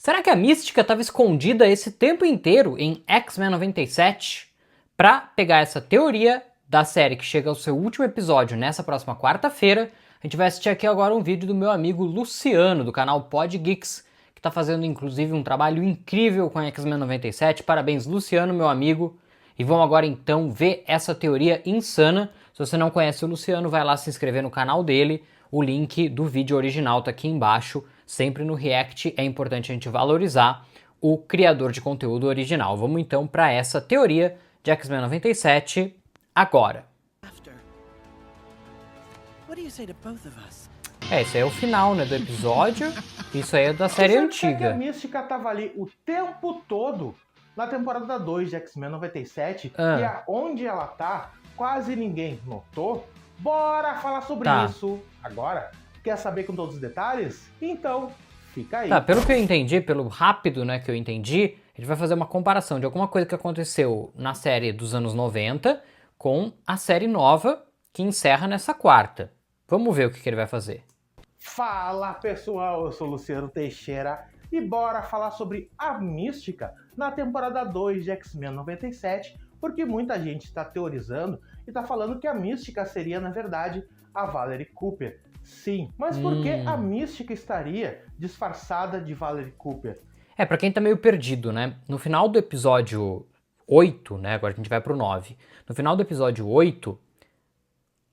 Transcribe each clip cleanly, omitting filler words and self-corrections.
Será que a Mística estava escondida esse tempo inteiro em X-Men 97? Para pegar essa teoria da série que chega ao seu último episódio nessa próxima quarta-feira, a gente vai assistir aqui agora um vídeo do meu amigo Luciano, do canal Pod Geeks, que está fazendo inclusive um trabalho incrível com X-Men 97. Parabéns, Luciano, meu amigo. E vamos agora então ver essa teoria insana. Se você não conhece o Luciano, vai lá se inscrever no canal dele. O link do vídeo original está aqui embaixo. Sempre no React é importante a gente valorizar o criador de conteúdo original. Vamos então para essa teoria de X-Men 97 agora. Esse aí é o final, né, do episódio. Isso aí é da série antiga. Que a Mística tava ali o tempo todo na temporada 2 de X-Men 97 e aonde ela tá, quase ninguém notou. Bora falar sobre isso agora. Quer saber com todos os detalhes? Então, fica aí. Tá, pelo que eu entendi, pelo rápido, né, que eu entendi, a gente vai fazer uma comparação de alguma coisa que aconteceu na série dos anos 90 com a série nova que encerra nessa quarta. Vamos ver o que ele vai fazer. Fala pessoal, eu sou Luciano Teixeira e bora falar sobre a Mística na temporada 2 de X-Men 97, porque muita gente está teorizando e está falando que a Mística seria, na verdade, a Valerie Cooper. Sim, mas por que a Mística estaria disfarçada de Valerie Cooper? Pra quem tá meio perdido, né? No final do episódio 8, né? Agora a gente vai pro 9. No final do episódio 8,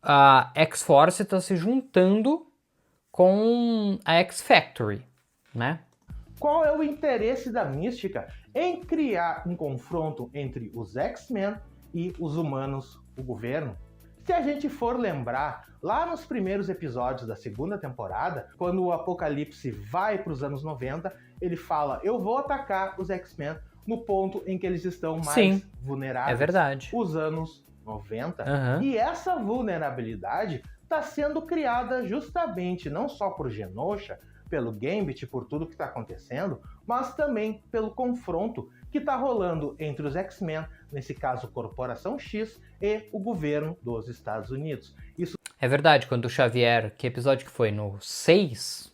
a X-Force tá se juntando com a X-Factory, né? Qual é o interesse da Mística em criar um confronto entre os X-Men e os humanos, o governo? Se a gente for lembrar, lá nos primeiros episódios da segunda temporada, quando o Apocalipse vai para os anos 90, ele fala, eu vou atacar os X-Men no ponto em que eles estão mais vulneráveis. É verdade. Os anos 90. E essa vulnerabilidade está sendo criada justamente não só por Genosha, pelo Gambit, por tudo que está acontecendo, mas também pelo confronto que está rolando entre os X-Men, nesse caso Corporação X, e o governo dos Estados Unidos. Isso é verdade, quando o Xavier, que episódio que foi? No 6?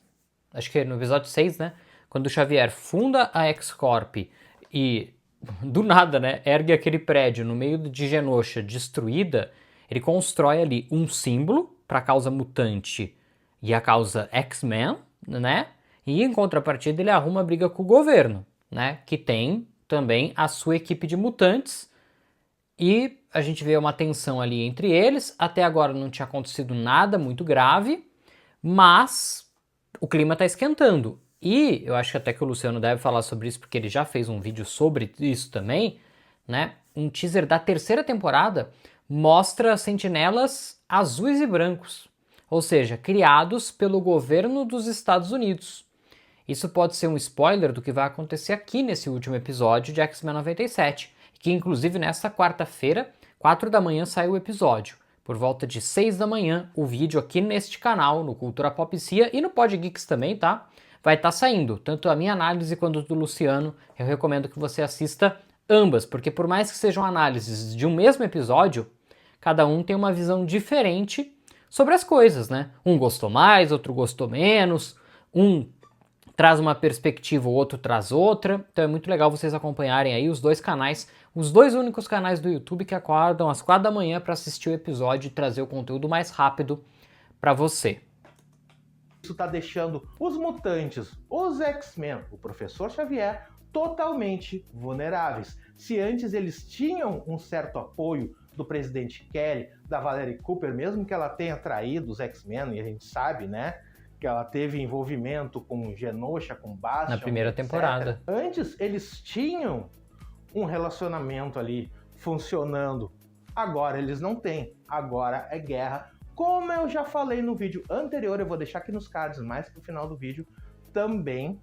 Acho que é no episódio 6, né? Quando o Xavier funda a X-Corp e, do nada, né, ergue aquele prédio no meio de Genosha destruída, ele constrói ali um símbolo para a causa mutante e a causa X-Men, né? E em contrapartida ele arruma briga com o governo, né? Que tem também a sua equipe de mutantes e a gente vê uma tensão ali entre eles. Até agora não tinha acontecido nada muito grave, mas o clima tá esquentando. E eu acho que até que o Luciano deve falar sobre isso, porque ele já fez um vídeo sobre isso também, né? Um teaser da terceira temporada mostra sentinelas azuis e brancos, ou seja, criados pelo governo dos Estados Unidos. Isso pode ser um spoiler do que vai acontecer aqui nesse último episódio de X-Men 97, que inclusive nesta quarta-feira, 4 da manhã, sai o episódio. Por volta de 6 da manhã, o vídeo aqui neste canal, no Cultura Popcia e no Pod Geeks também, tá? Vai estar saindo, tanto a minha análise quanto a do Luciano. Eu recomendo que você assista ambas, porque por mais que sejam análises de um mesmo episódio, cada um tem uma visão diferente sobre as coisas, né? Um gostou mais, outro gostou menos, um traz uma perspectiva, o outro traz outra. Então é muito legal vocês acompanharem aí os dois canais, os dois únicos canais do YouTube que acordam às 4 da manhã para assistir o episódio e trazer o conteúdo mais rápido para você. Isso está deixando os mutantes, os X-Men, o Professor Xavier, totalmente vulneráveis. Se antes eles tinham um certo apoio do presidente Kelly, da Valerie Cooper, mesmo que ela tenha traído os X-Men, e a gente sabe, né, que ela teve envolvimento com Genosha, com Bastion, na primeira temporada. Antes eles tinham um relacionamento ali funcionando. Agora eles não têm. Agora é guerra. Como eu já falei no vídeo anterior, eu vou deixar aqui nos cards mais pro final do vídeo também.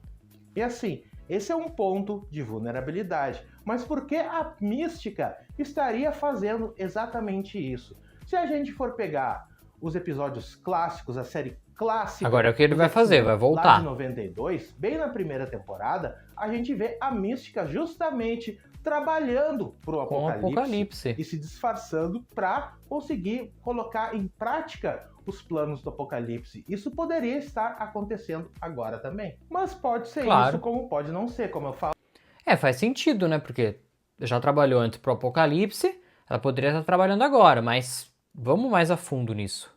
E assim, esse é um ponto de vulnerabilidade. Mas por que a Mística estaria fazendo exatamente isso? Se a gente for pegar os episódios clássicos, a série clássica. Agora é o que ele dos vai fazer, X-Men vai Lá voltar. de 92, bem na primeira temporada, a gente vê a Mística justamente trabalhando pro Com o Apocalipse Apocalipse. e se disfarçando para conseguir colocar em prática os planos do Apocalipse. Isso poderia estar acontecendo agora também. Mas pode ser Claro. isso, como pode não ser, como eu falo. Faz sentido, né? Porque já trabalhou antes pro Apocalipse, ela poderia estar trabalhando agora, mas vamos mais a fundo nisso.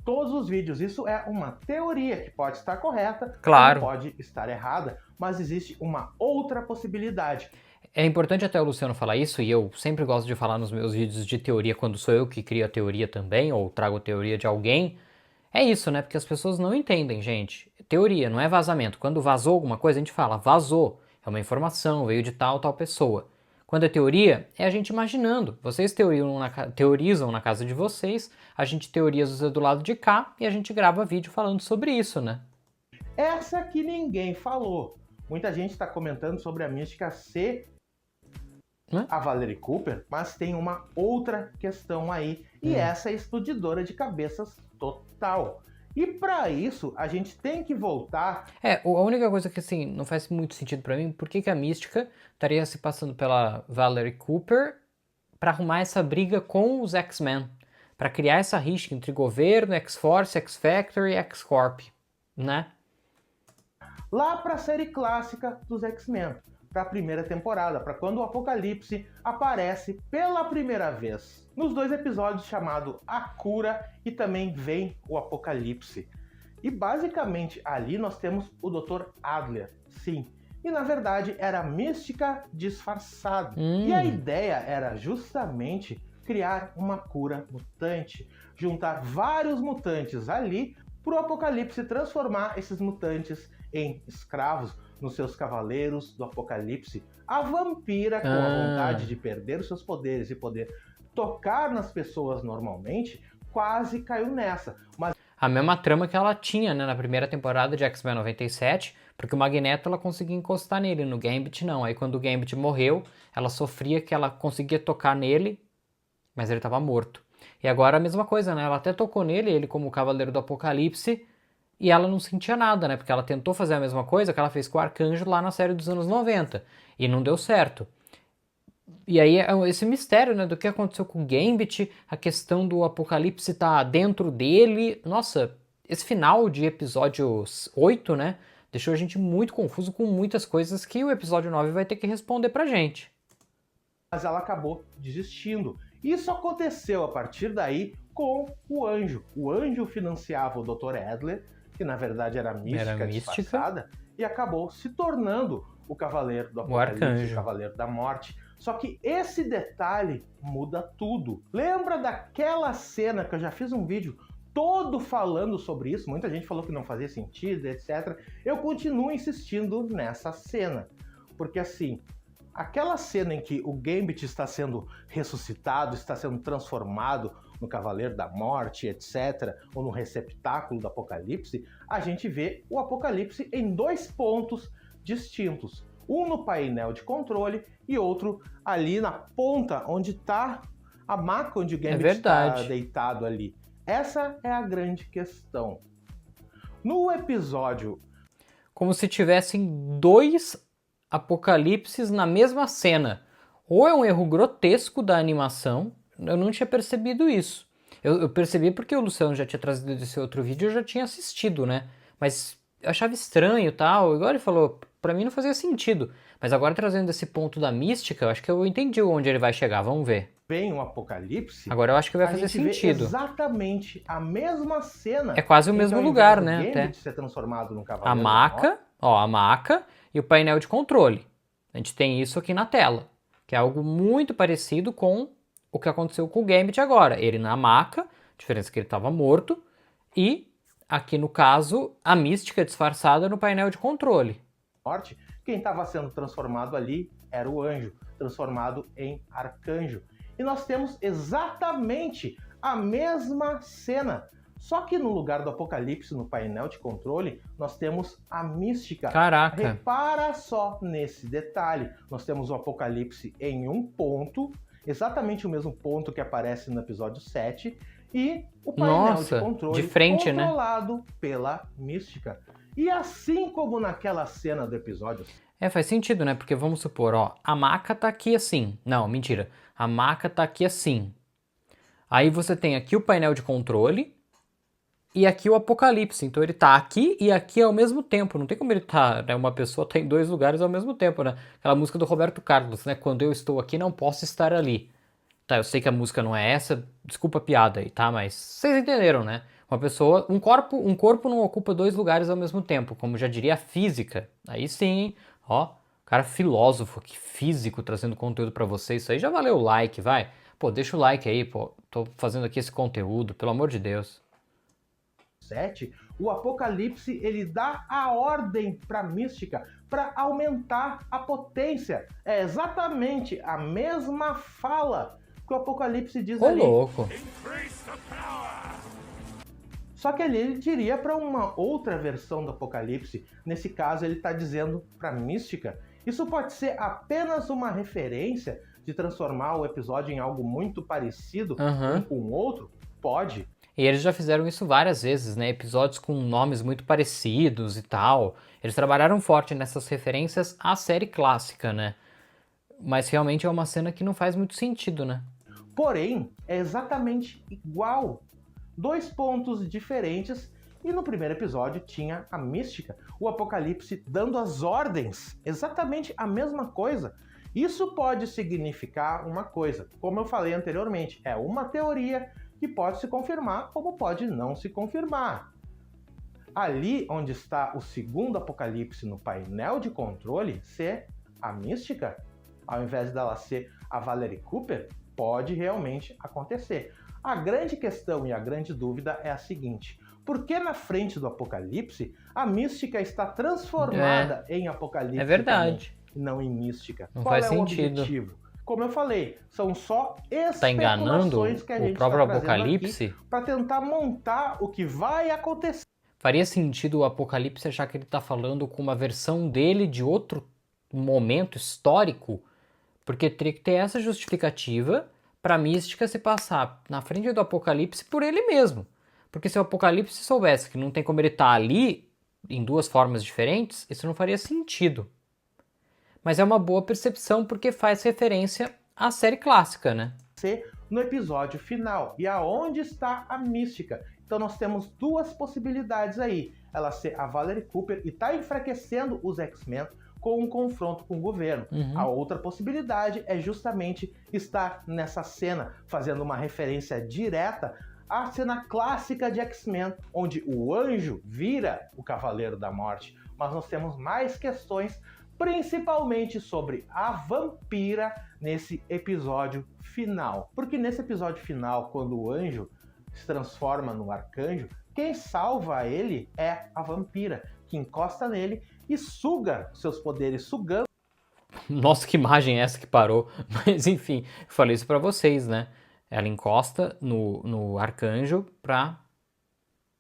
Todos os vídeos, isso é uma teoria que pode estar correta, Claro. como pode estar errada, mas existe uma outra possibilidade. É importante até o Luciano falar isso, e eu sempre gosto de falar nos meus vídeos de teoria quando sou eu que crio a teoria também, ou trago a teoria de alguém. É isso, né? Porque as pessoas não entendem, gente. Teoria, não é vazamento. Quando vazou alguma coisa, a gente fala, vazou. É uma informação, veio de tal pessoa. Quando é teoria, é a gente imaginando. Vocês teorizam na casa de vocês, a gente teoriza do lado de cá e a gente grava vídeo falando sobre isso, né? Essa que ninguém falou. Muita gente está comentando sobre a Mística ser a Valerie Cooper, mas tem uma outra questão aí, e essa é explodidora de cabeças total. E para isso, a gente tem que voltar... A única coisa que, assim, não faz muito sentido para mim, por que a Mística estaria se passando pela Valerie Cooper para arrumar essa briga com os X-Men, para criar essa rixa entre governo, X-Force, X-Factor e X-Corp, né? Lá para a série clássica dos X-Men, para a primeira temporada, para quando o Apocalipse aparece pela primeira vez. Nos 2 episódios chamado A Cura e também vem o Apocalipse. E basicamente ali nós temos o Dr. Adler, sim. E na verdade era a Mística disfarçada. E a ideia era justamente criar uma cura mutante, juntar vários mutantes ali para o Apocalipse transformar esses mutantes em escravos, nos seus cavaleiros do Apocalipse. A vampira, com a vontade de perder os seus poderes e poder tocar nas pessoas normalmente, quase caiu nessa. Mas a mesma trama que ela tinha, né, na primeira temporada de X-Men 97, porque o Magneto ela conseguia encostar nele, no Gambit não. Aí quando o Gambit morreu, ela sofria que ela conseguia tocar nele, mas ele estava morto. E agora a mesma coisa, né? Ela até tocou nele, ele como o Cavaleiro do Apocalipse, e ela não sentia nada, né? Porque ela tentou fazer a mesma coisa que ela fez com o Arcanjo lá na série dos anos 90, e não deu certo. E aí esse mistério, né, do que aconteceu com o Gambit, a questão do Apocalipse tá dentro dele. Nossa, esse final de episódio 8, né, deixou a gente muito confuso com muitas coisas que o episódio 9 vai ter que responder pra gente. Mas ela acabou desistindo. Isso aconteceu a partir daí com o Anjo. O Anjo financiava o Dr. Adler, que na verdade era mística disfarçada, e acabou se tornando o Cavaleiro do Apocalipse, o Cavaleiro da Morte. Só que esse detalhe muda tudo. Lembra daquela cena que eu já fiz um vídeo todo falando sobre isso? Muita gente falou que não fazia sentido, etc. Eu continuo insistindo nessa cena. Porque assim, aquela cena em que o Gambit está sendo ressuscitado, está sendo transformado no Cavaleiro da Morte, etc., ou no receptáculo do Apocalipse, a gente vê o Apocalipse em 2 pontos distintos. Um no painel de controle e outro ali na ponta onde está a maca onde o Gambit está deitado ali. Essa é a grande questão. No episódio... Como se tivessem 2 apocalipses na mesma cena. Ou é um erro grotesco da animação, eu não tinha percebido isso. Eu percebi porque o Luciano já tinha trazido esse outro vídeo e eu já tinha assistido, né? Mas eu achava estranho e tal, igual ele falou, pra mim não fazia sentido. Mas agora trazendo esse ponto da mística, eu acho que eu entendi onde ele vai chegar, vamos ver. Vem um Apocalipse... Agora eu acho que vai fazer sentido. Vê exatamente a mesma cena. É quase o mesmo lugar, né? O Gambit ser transformado num cavaleiro. A maca, ó, a maca e o painel de controle. A gente tem isso aqui na tela, que é algo muito parecido com o que aconteceu com o Gambit agora. Ele na maca, diferença que ele estava morto, e aqui no caso, a mística disfarçada no painel de controle. Quem estava sendo transformado ali era o Anjo, transformado em Arcanjo. E nós temos exatamente a mesma cena. Só que no lugar do Apocalipse, no painel de controle, nós temos a mística. Caraca! Repara só nesse detalhe. Nós temos o Apocalipse em um ponto, exatamente o mesmo ponto que aparece no episódio 7, e o painel Nossa, de controle de frente, né? controlado pela Mística. E assim como naquela cena do episódio... Faz sentido, né? Porque vamos supor, ó, a maca tá aqui assim. Não, mentira. A maca tá aqui assim. Aí você tem aqui o painel de controle e aqui o Apocalipse. Então ele tá aqui e aqui ao mesmo tempo. Não tem como ele tá, né? Uma pessoa tá em dois lugares ao mesmo tempo, né? Aquela música do Roberto Carlos, né? Quando eu estou aqui, não posso estar ali. Tá, eu sei que a música não é essa, desculpa a piada aí, tá? Mas vocês entenderam, né? Uma pessoa, um corpo não ocupa dois lugares ao mesmo tempo, como já diria a física. Aí sim, ó, cara filósofo, que físico trazendo conteúdo pra vocês. Isso aí já valeu o like, vai. Pô, deixa o like aí, pô. Tô fazendo aqui esse conteúdo, pelo amor de Deus. 7, o Apocalipse ele dá a ordem para a Mística para aumentar a potência. É exatamente a mesma fala que o Apocalipse diz Ô, ali. louco. Só que ali ele diria para uma outra versão do Apocalipse. Nesse caso ele está dizendo para a Mística. Isso pode ser apenas uma referência de transformar o episódio em algo muito parecido um com o outro? Pode. E eles já fizeram isso várias vezes, né? Episódios com nomes muito parecidos e tal. Eles trabalharam forte nessas referências à série clássica, né? Mas realmente é uma cena que não faz muito sentido, né? Porém, é exatamente igual. Dois pontos diferentes, e no primeiro episódio tinha a Mística, o Apocalipse dando as ordens, exatamente a mesma coisa. Isso pode significar uma coisa, como eu falei anteriormente, é uma teoria que pode se confirmar, como pode não se confirmar. Ali onde está o segundo Apocalipse no painel de controle ser a Mística, ao invés dela ser a Valerie Cooper, pode realmente acontecer. A grande questão e a grande dúvida é a seguinte: por que na frente do Apocalipse a Mística está transformada em Apocalipse? É verdade. Também, não em Mística. Não Qual faz é sentido. O objetivo? Como eu falei, são só Tá enganando especulações que a gente o próprio está Apocalipse? para tentar montar o que vai acontecer. Faria sentido o Apocalipse achar que ele tá falando com uma versão dele de outro momento histórico? Porque teria que ter essa justificativa pra Mística se passar na frente do Apocalipse por ele mesmo. Porque se o Apocalipse soubesse que não tem como ele estar ali em duas formas diferentes, isso não faria sentido. Mas é uma boa percepção porque faz referência à série clássica, né? No episódio final. E aonde está a Mística? Então nós temos duas possibilidades aí. Ela ser a Valerie Cooper e tá enfraquecendo os X-Men com um confronto com o governo. A outra possibilidade é justamente estar nessa cena, fazendo uma referência direta à cena clássica de X-Men, onde o anjo vira o Cavaleiro da Morte. Mas nós temos mais questões, principalmente sobre a vampira nesse episódio final. Porque nesse episódio final, quando o anjo se transforma no arcanjo, quem salva ele é a vampira, que encosta nele e suga seus poderes, sugando. Nossa, que imagem é essa que parou? Mas enfim, eu falei isso pra vocês, né? Ela encosta no arcanjo pra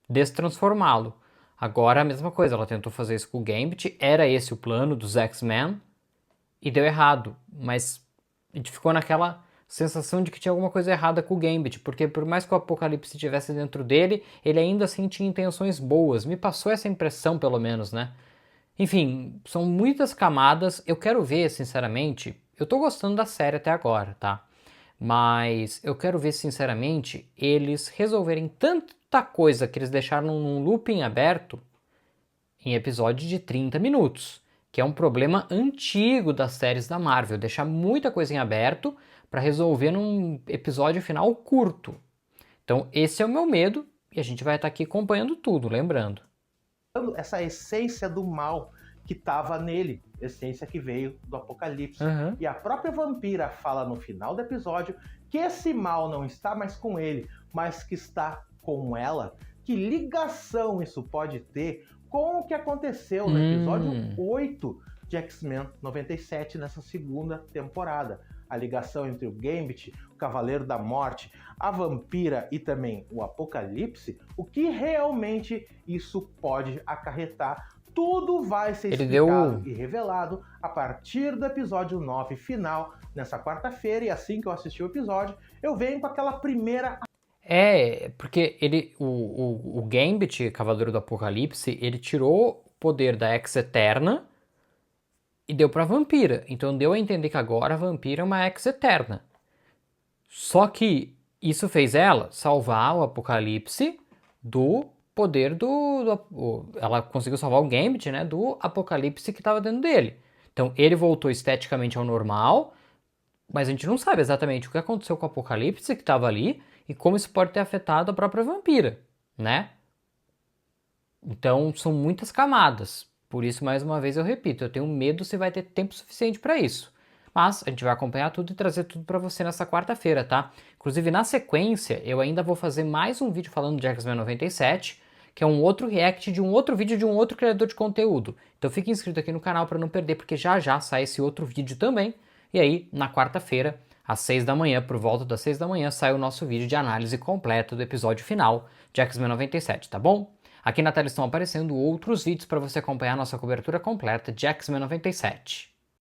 destransformá-lo. Agora a mesma coisa, ela tentou fazer isso com o Gambit, era esse o plano dos X-Men e deu errado, mas a gente ficou naquela sensação de que tinha alguma coisa errada com o Gambit, porque por mais que o Apocalipse estivesse dentro dele, ele ainda assim tinha intenções boas, me passou essa impressão pelo menos, né? Enfim, são muitas camadas, eu quero ver, sinceramente, eu tô gostando da série até agora, tá? Mas eu quero ver, sinceramente, eles resolverem tanta coisa que eles deixaram num looping aberto em episódio de 30 minutos, que é um problema antigo das séries da Marvel, deixar muita coisa em aberto para resolver num episódio final curto. Então esse é o meu medo e a gente vai estar aqui acompanhando tudo, lembrando. Essa essência do mal que estava nele, essência que veio do Apocalipse. E a própria vampira fala no final do episódio que esse mal não está mais com ele, mas que está com ela. Que ligação isso pode ter com o que aconteceu no episódio 8 de X-Men 97 nessa segunda temporada. A ligação entre o Gambit, o Cavaleiro da Morte, a vampira e também o Apocalipse, o que realmente isso pode acarretar. Tudo vai ser explicado e revelado a partir do episódio 9 final, nessa quarta-feira, e assim que eu assistir o episódio, eu venho com aquela primeira... Porque o Gambit, Cavaleiro do Apocalipse, ele tirou o poder da Ex-Eterna e deu pra Vampira. Então deu a entender que agora a Vampira é uma Ex-Eterna. Só que isso fez ela salvar o Apocalipse do poder ela conseguiu salvar o Gambit, né, do Apocalipse que estava dentro dele. Então ele voltou esteticamente ao normal, mas a gente não sabe exatamente o que aconteceu com o Apocalipse que estava ali e como isso pode ter afetado a própria Vampira, né? Então são muitas camadas. Por isso, mais uma vez, eu repito, eu tenho medo se vai ter tempo suficiente para isso. Mas a gente vai acompanhar tudo e trazer tudo para você nessa quarta-feira, tá? Inclusive, na sequência, eu ainda vou fazer mais um vídeo falando de X-Men 97, que é um outro react de um outro vídeo de um outro criador de conteúdo. Então fique inscrito aqui no canal para não perder, porque já já sai esse outro vídeo também. E aí, na quarta-feira, às 6 da manhã, por volta das 6 da manhã, sai o nosso vídeo de análise completa do episódio final de X-Men 97, tá bom? Aqui na tela estão aparecendo outros vídeos para você acompanhar nossa cobertura completa de X-Men 97.